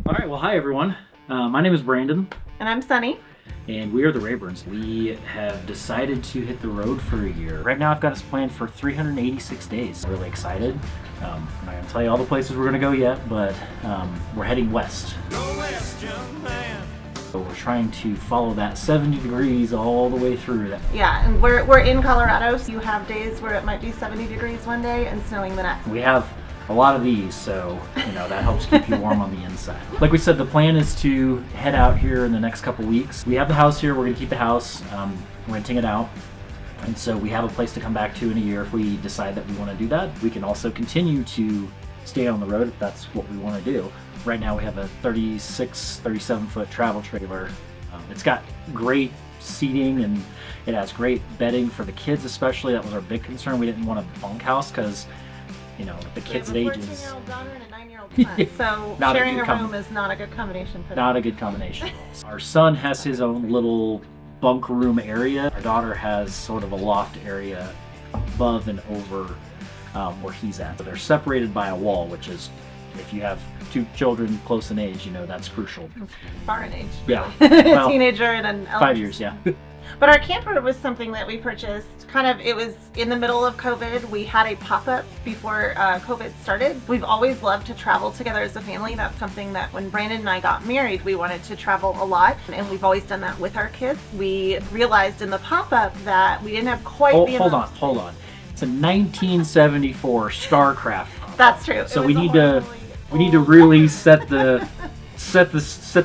All right, well, hi everyone. My name is Brandon. And I'm Sunny. And we are the Rayburns. We have decided to hit the road for a year. Right now I've got us planned for 386 days. I'm really excited. I'm not going to tell you all the places we're going to go yet, but we're heading west. Go west, young man. So we're trying to follow that 70 degrees all the way through that. Yeah, and we're in Colorado, so you have days where it might be 70 degrees one day and snowing the next. We have a lot of these, so that helps keep you warm on the inside. Like we said, the plan is to head out here in the next couple weeks. We have the house here. We're going to keep the house, renting it out. And so we have a place to come back to in a year if we decide that we want to do that. We can also continue to stay on the road if that's what we want to do. Right now we have a 37 foot travel trailer. It's got great seating and it has great bedding for the kids especially. That was our big concern. We didn't want a bunkhouse because the kids' we have a ages. 14-year-old daughter and a 9-year-old son, so sharing a room is not a good combination for them. Not a good combination. Our son has his own little bunk room area. Our daughter has sort of a loft area above and over where he's at. So they're separated by a wall, which is, if you have two children close in age, that's crucial. Far in age. Yeah. Really. Well, a teenager and an 5 years, yeah. But our camper was something that we purchased it was in the middle of COVID. We had a pop-up before COVID started. We've always loved to travel together as a family. That's something that when Brandon and I got married, we wanted to travel a lot, and we've always done that with our kids. We realized in the pop-up that we didn't have quite the amount. Hold on. It's a 1974 Starcraft pop-up. That's true. So we need to really set the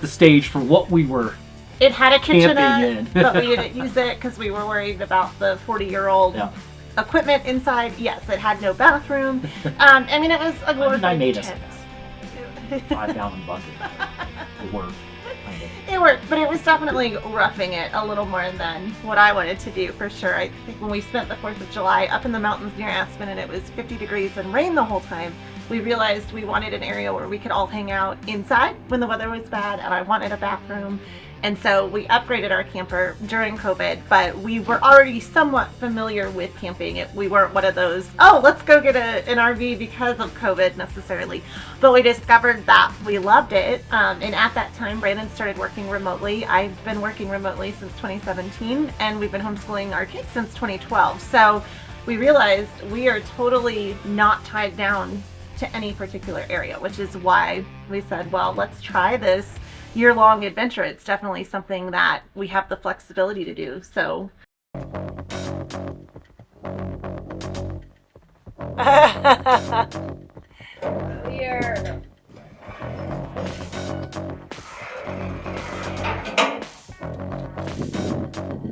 stage for what we were. It had a Camping kitchenette, but we didn't use it because we were worried about the 40-year-old equipment inside. Yes, it had no bathroom. It was a glorified I made us tent. a 5-gallon bucket. It worked. It worked, but it was definitely roughing it a little more than what I wanted to do for sure. I think when we spent the 4th of July up in the mountains near Aspen and it was 50 degrees and rain the whole time, we realized we wanted an area where we could all hang out inside when the weather was bad, and I wanted a bathroom. And so we upgraded our camper during COVID, but we were already somewhat familiar with camping. We weren't one of those, let's go get an RV because of COVID necessarily. But we discovered that we loved it. And at that time, Brandon started working remotely. I've been working remotely since 2017, and we've been homeschooling our kids since 2012. So we realized we are totally not tied down to any particular area, which is why we said, well, let's try this year-long adventure. It's definitely something that we have the flexibility to do. So weird.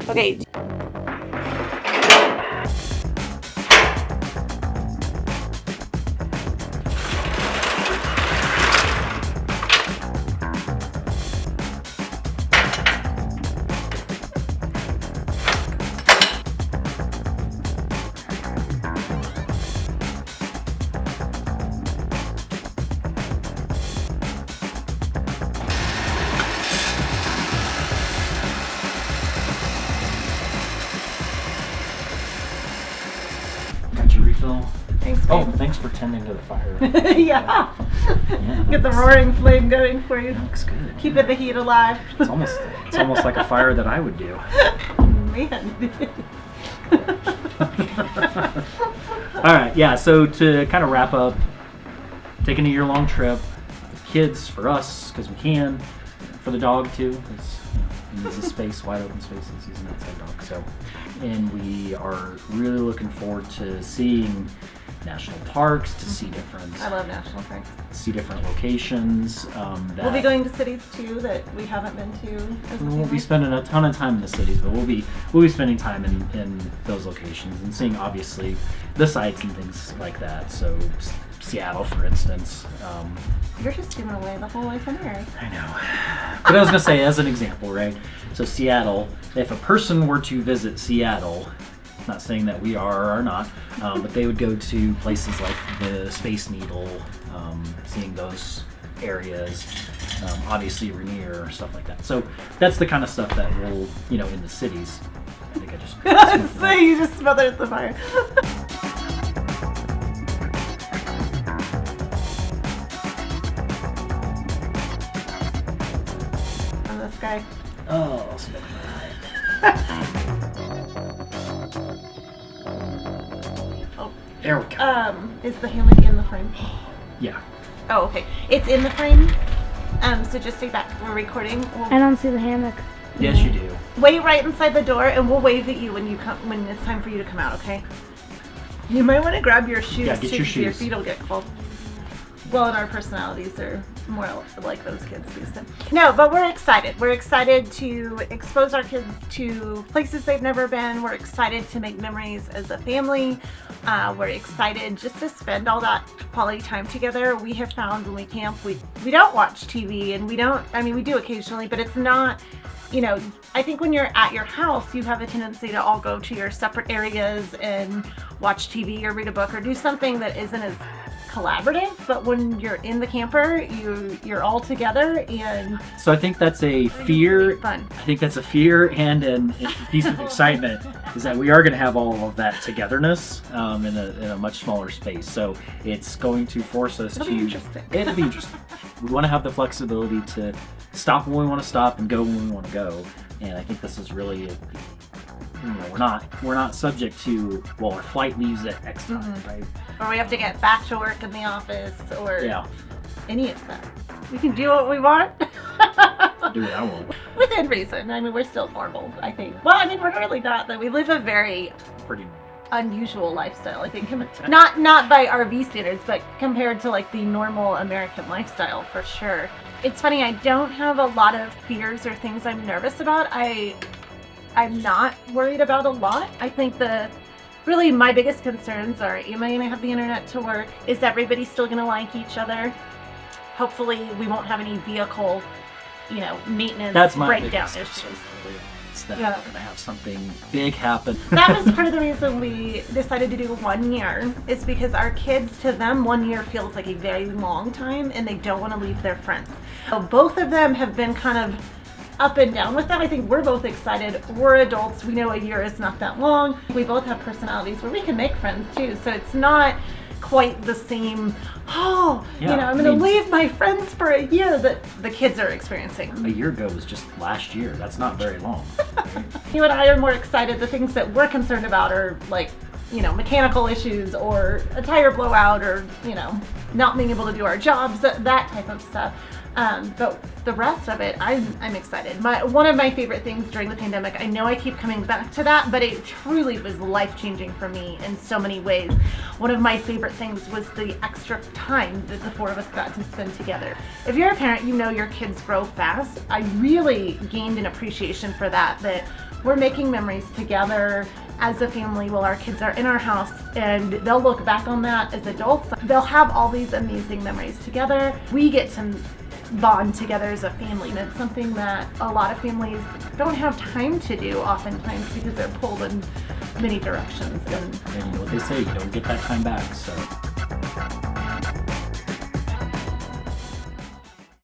Okay. Refill. Thanks, babe. Thanks for tending to the fire. Yeah. Get the roaring flame going for you. Looks good. Keeping the heat alive. It's almost like a fire that I would do. Man. All right, yeah. So to kind of wrap up, taking a year-long trip, kids for us because we can, for the dog too because he needs a space, wide open spaces. He's an outside dog, so. And we are really looking forward to seeing national parks, to see different. I love national parks. See different locations. We'll be going to cities too that we haven't been to. We won't be spending a ton of time in the cities, but we'll be spending time in those locations and seeing obviously the sights and things like that. So Seattle, for instance. You're just giving away the whole itinerary. I know. But I was going to say, as an example, right? So Seattle, if a person were to visit Seattle, not saying that we are or are not, but they would go to places like the Space Needle, seeing those areas, obviously Rainier, stuff like that. So that's the kind of stuff that will, in the cities. I think I just... So you just smothered the fire. this guy. Oh, smoke Oh. There we go. Is the hammock in the frame? Yeah. Oh, okay. It's in the frame. So just stay back. We're recording. I don't see the hammock. Yes, you do. Wait right inside the door, and we'll wave at you when you come. When it's time for you to come out. Okay. You might want to grab your shoes. Yeah, get too, your so your shoes. feet will get cold. Well, and our personalities are more like those kids do. So. No, but we're excited. We're excited to expose our kids to places they've never been. We're excited to make memories as a family. We're excited just to spend all that quality time together. We have found when we camp, we don't watch TV, and we do occasionally, but it's not, I think when you're at your house, you have a tendency to all go to your separate areas and watch TV or read a book or do something that isn't as collaborative. But when you're in the camper, you're all together, and So I think that's a fear. fun. I think that's a fear and a piece of excitement is that we are going to have all of that togetherness in a much smaller space. So it's going to force us It'll to. be interesting. It'll be interesting. We want to have the flexibility to stop when we want to stop and go when we want to go. And I think this is really, we're not subject to, well, our flight leaves at X time, right? Or we have to get back to work in the office, or Yeah. any of that. We can do what we want. Do what I want. Within reason. We're still normal, I think. Well, we're really not, though. We live a very Pretty. unusual lifestyle, I think. Not by RV standards, but compared to like the normal American lifestyle, for sure. It's funny, I don't have a lot of fears or things I'm nervous about. I'm not worried about a lot. I think really my biggest concerns are, am I going to have the internet to work? Is everybody still going to like each other? Hopefully we won't have any vehicle, maintenance That's my breakdown biggest issues. concern. It's that Yeah. we're going to have something big happen. That was part of the reason we decided to do 1 year, is because our kids, to them, 1 year feels like a very long time, and they don't want to leave their friends. So both of them have been kind of up and down with that. I think we're both excited. We're adults. We know a year is not that long. We both have personalities where we can make friends too. So it's not quite the same, I'm going to leave my friends for a year that the kids are experiencing. A year ago was just last year. That's not very long. Right? You and I are more excited. The things that we're concerned about are like, mechanical issues or a tire blowout or, not being able to do our jobs, that type of stuff. But the rest of it, I'm excited. One of my favorite things during the pandemic, I know I keep coming back to that, but it truly was life-changing for me in so many ways. One of my favorite things was the extra time that the four of us got to spend together. If you're a parent, you know your kids grow fast. I really gained an appreciation for that we're making memories together as a family while our kids are in our house, and they'll look back on that as adults. They'll have all these amazing memories together. We get to bond together as a family, and it's something that a lot of families don't have time to do oftentimes because they're pulled in many directions. And you know what they say, you don't get that time back. So